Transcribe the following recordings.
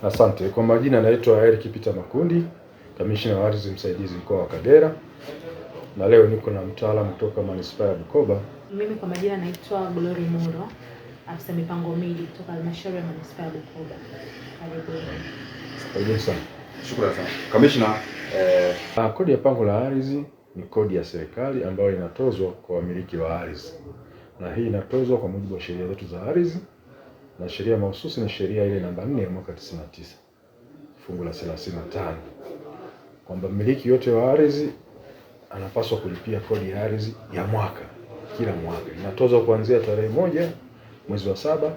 Asante. Kwa majina naitwa Eric Peter Makundi, kamishna wa ardhi msaidizi mkoa wa Kagera, na leo niko na mtaalamu kutoka manispaa ya Bukoba. Mimi kwa majina naitwa Glory Muro, afisa mipango miji kutoka halmashauri ya manispaa ya Bukoba. Karibu sana. Shukrani sana. Kamishna, kodi ya pango la ardhi ni kodi ya serikali ambayo inatozwa kwa wamiliki wa ardhi. Na hii inatozwa kwa mujibu wa sheria zetu za ardhi, na sheria mahususi ni sheria ile namba 4 ya mwaka 99 fungu la 35, kwamba mmiliki yote wa ardhi anapaswa kulipia kodi ya ardhi ya mwaka, kila mwaka. Inatozwa kuanzia tarehe 1 mwezi wa 7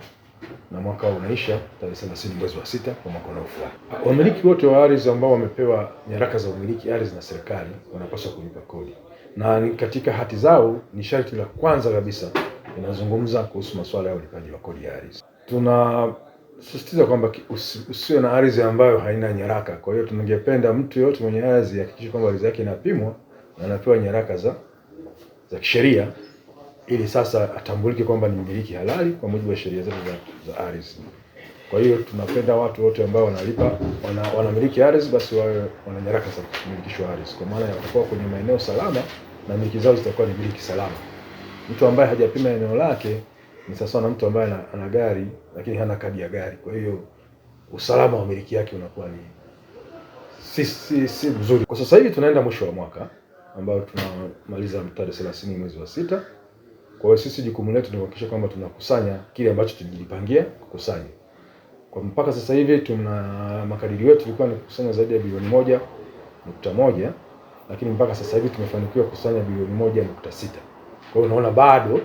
na mwaka unaisha tarehe 30 mwezi wa 6 kwa mwaka unaofuata. Wamiliki wote wa ardhi ambao wamepewa nyaraka za umiliki ardhi na serikali wanapaswa kulipa kodi, na katika hati zao ni sharti la kwanza kabisa inazungumza kuhusu masuala ya ulipaji wa kodi ya ardhi. Tunasisitiza kwamba usiwe na ardhi ambayo haina nyaraka. Kwa hiyo tungependa mtu yote mwenye ardhi hakikisha kwamba ardhi yake inapimwa na anapewa nyaraka za kisheria, ili sasa atambulike kwamba ni mmiliki halali kwa mujibu wa sheria zetu za ardhi. Kwa hiyo tunapenda watu wote ambao wanamiliki ardhi basi wawe wana nyaraka za kumilikishwa ardhi, kwa maana watakuwa kwenye maeneo salama na miliki zao zitakuwa ni miliki salama. Mtu ambaye hajapima eneo lake ni sawa na mtu ambaye ana gari lakini hana kadi ya gari. Kwa hiyo usalama wa miliki yake unakuwa ni si mzuri. Kwa sasa hivi tunaenda mwisho wa mwaka ambao tunamaliza tarehe 30 mwezi wa 6. Kwa hiyo sisi jukumu letu ni kuhakikisha kwamba tunakusanya kile ambacho tulijipangia kukusanya. Kwa mpaka sasa hivi tuna makadirio yetu ilikuwa ni kukusanya zaidi ya bilioni 1.1, lakini mpaka sasa hivi tumefanikiwa kukusanya bilioni 1.6. Kwa hiyo unaona bado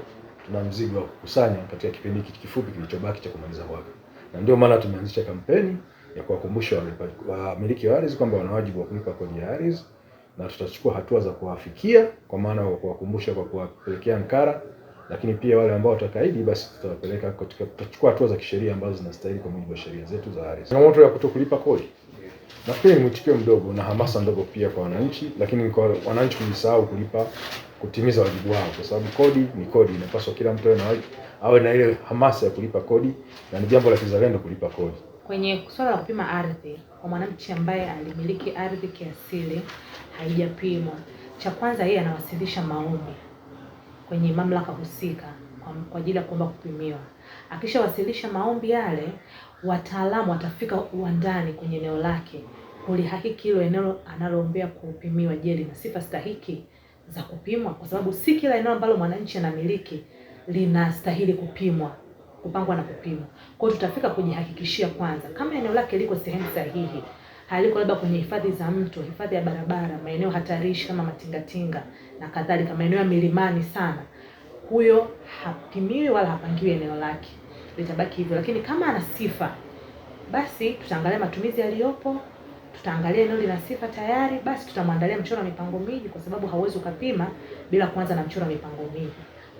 tuna mzigo wa kukusanya katika kipindi kifupi kilichobaki cha kumaliza mwaka. Na ndio maana tumeanzisha kampeni ya kuwakumbusha wamiliki wa ardhi kwamba wana wajibu wa kulipa kodi ya ardhi, na tutachukua hatua za kuwafikia, kwa maana ya kuwakumbusha kwa kuwapelekea nkara, lakini pia wale ambao watakaidi basi tutachukua hatua za kisheria ambazo zinastahili kwa mujibu wa sheria zetu za ardhi. Changamoto ya kutokulipa kodi nafikiri ni mwitikio mdogo na hamasa ndogo pia kwa wananchi, lakini kwa wananchi kujisahau kutimiza wajibu wao, kwa sababu kodi ni kodi. Inapaswa kila mtu awe na ile hamasa ya kulipa kodi, na ni jambo la kizalendo kulipa kodi. Kwenye swala la kupima ardhi kwa mwananchi ambaye alimiliki ardhi kiasili haijapimwa, cha kwanza yeye anawasilisha maombi kwenye mamlaka husika kwa ajili ya kuomba kupimiwa. Akishawasilisha maombi yale, wataalamu watafika uwandani kwenye eneo lake kulihakiki hilo eneo analoombea kupimiwa, je, lina sifa stahiki za kupimwa, kwa sababu si kila eneo ambalo mwananchi anamiliki linastahili kupangwa na kupimwa. Kwa hiyo tutafika kujihakikishia kwanza kama eneo lake liko sehemu sahihi, haliko labda kwenye hifadhi za mto, hifadhi ya barabara, maeneo hatarishi kama matingatinga na kadhalika, maeneo ya milimani sana, huyo hapimiwi wala hapangiwi eneo lake, litabaki hivyo. Lakini kama ana sifa, basi tutaangalia matumizi yaliyopo, tutaangalia eneo lina sifa tayari, basi tutamwandalia mchoro wa mipango miji, kwa sababu hauwezi ukapima bila kuanza na mchoro wa mipango miji.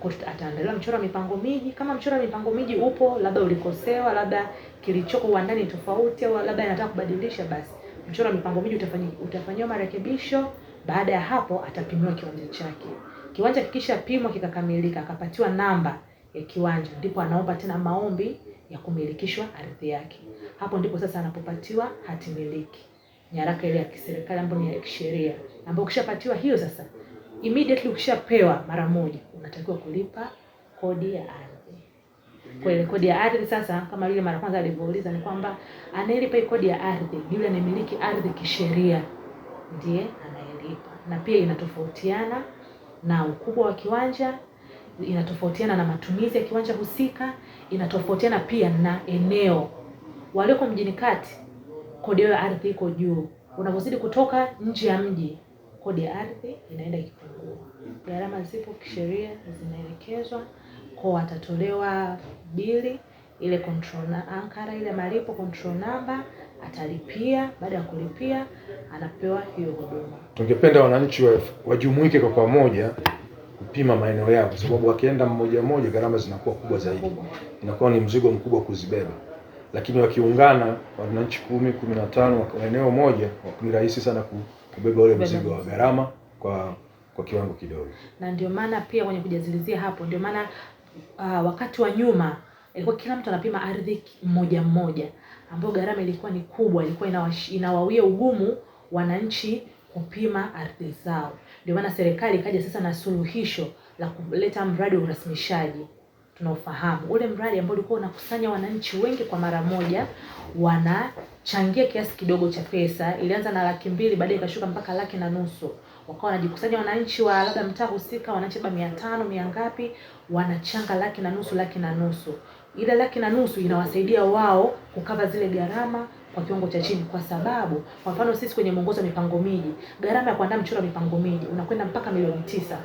Kwa hiyo ataandalia mchoro wa mipango miji. Kama mchoro wa mipango miji upo, labda ulikosewa, labda kilichoko uandani tofauti, au labda inataka kubadilisha, basi mchoro wa mipango miji utafanywa marekebisho. Baada ya hapo atapimiwa kiwanja chake. Kiwanja kikishapimwa kikakamilika, akapatiwa namba ya kiwanja, ndipo anaomba tena maombi ya kumilikishwa ardhi yake. Hapo ndipo sasa anapopatiwa hati miliki, nyaraka ile ya kiserikali ambayo ni ya kisheria, ambapo ukishapatiwa hiyo sasa immediately ukishapewa mara moja unatakiwa kulipa kodi ya ardhi. Kwa ile kodi ya ardhi sasa, kama yule mara kwanza alivyouliza, ni kwamba anayelipa kodi ya ardhi yule anayemiliki ardhi kisheria ndiye anayelipa. Na pia inatofautiana na ukubwa wa kiwanja, inatofautiana na matumizi ya kiwanja husika, inatofautiana pia na eneo. Walioko mjini kati, kodi ya ardhi iko juu. Unapozidi kutoka nje ya mji, kodi ya ardhi inaenda ikipungua. Gharama zipo kisheria zinaelekezwa, kwa watatolewa bili ile control na ankara ile malipo control number, atalipia. Baada ya kulipia anapewa hiyo huduma. Tungependa wananchi wajumuike kwa pamoja kupima maeneo yao, kwa sababu wakienda mmoja mmoja gharama zinakuwa kubwa zaidi, inakuwa ni mzigo mkubwa kuzibeba. Lakini wakiungana wananchi 10, 15 kwa eneo moja, ni rahisi sana kubeba ule mzigo wa gharama kwa kiwango kidogo. Na ndio maana pia kwenye kujazilizia hapo, ndio maana wakati wa nyuma ilikuwa kila mtu anapima ardhi mmoja mmoja, ambayo gharama ilikuwa ni kubwa, ilikuwa inawawia ugumu wananchi kupima ardhi zao. Ndio maana serikali ikaja sasa na suluhisho la kuleta mradi wa urasimishaji. Tunaofahamu ule mradi ambao ulikuwa unakusanya wananchi wengi kwa mara moja, wanachangia kiasi kidogo cha pesa. Ilianza na 200,000, baadaye ikashuka mpaka 1,500,000. Wakawa wanajikusanya wananchi wa labda mtaa husika, wananchi 500 mia ngapi, wanachanga 1,500,000 1,500,000. Ile 1,500,000 inawasaidia wao kukava zile gharama kwa kiwango cha chini, kwa sababu kwa mfano sisi kwenye mwongozo wa mipango miji, gharama ya kuandaa mchoro wa mipango miji unakwenda mpaka milioni 9.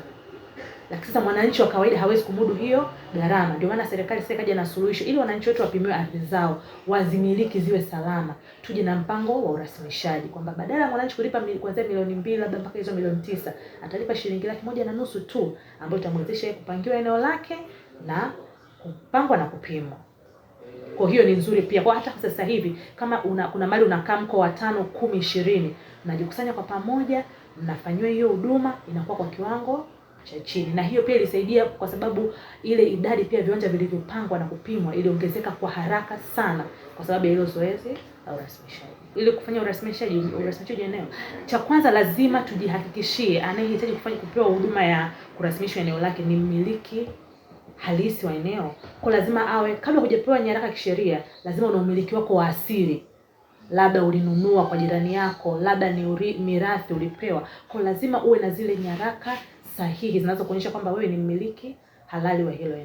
Lakini sasa mwananchi wa kawaida hawezi kumudu hiyo gharama. Ndio maana serikali sasa ikaja na suluhisho ili wananchi wetu wapimiwe ardhi zao, wazimiliki ziwe salama. Tuje na mpango wa urasimishaji kwamba badala ya mwananchi kulipa kuanzia milioni 2 labda mpaka hizo milioni 9, atalipa shilingi 1,500,000 tu, ambayo itamwezesha kupangiwa eneo lake na kupangwa na kupimwa. Kwa hiyo ni nzuri pia kwa hata sasa hivi kama kuna mali unakaa mko wa 5, 10, 20, mnajikusanya kwa pamoja, mnafanywa hiyo huduma, inakuwa kwa kiwango cha chini. Na hiyo pia ilisaidia kwa sababu ile idadi pia viwanja vilivyopangwa na kupimwa iliongezeka kwa haraka sana kwa sababu ya hilo zoezi la urasimishaji. Ili kufanya urasimishaji eneo, cha kwanza lazima tujihakikishie anayehitaji kupewa huduma ya kurasimisha eneo lake ni mmiliki halisi wa eneo. Kwa lazima awe, kabla hujapewa nyaraka kisheria, lazima una umiliki wako wa asili. Labda ulinunua kwa jirani yako, labda ni mirathi ulipewa. Kwa lazima uwe na zile nyaraka sahihi zinazokuonyesha kwamba wewe ni mmiliki halali wa hilo eneo.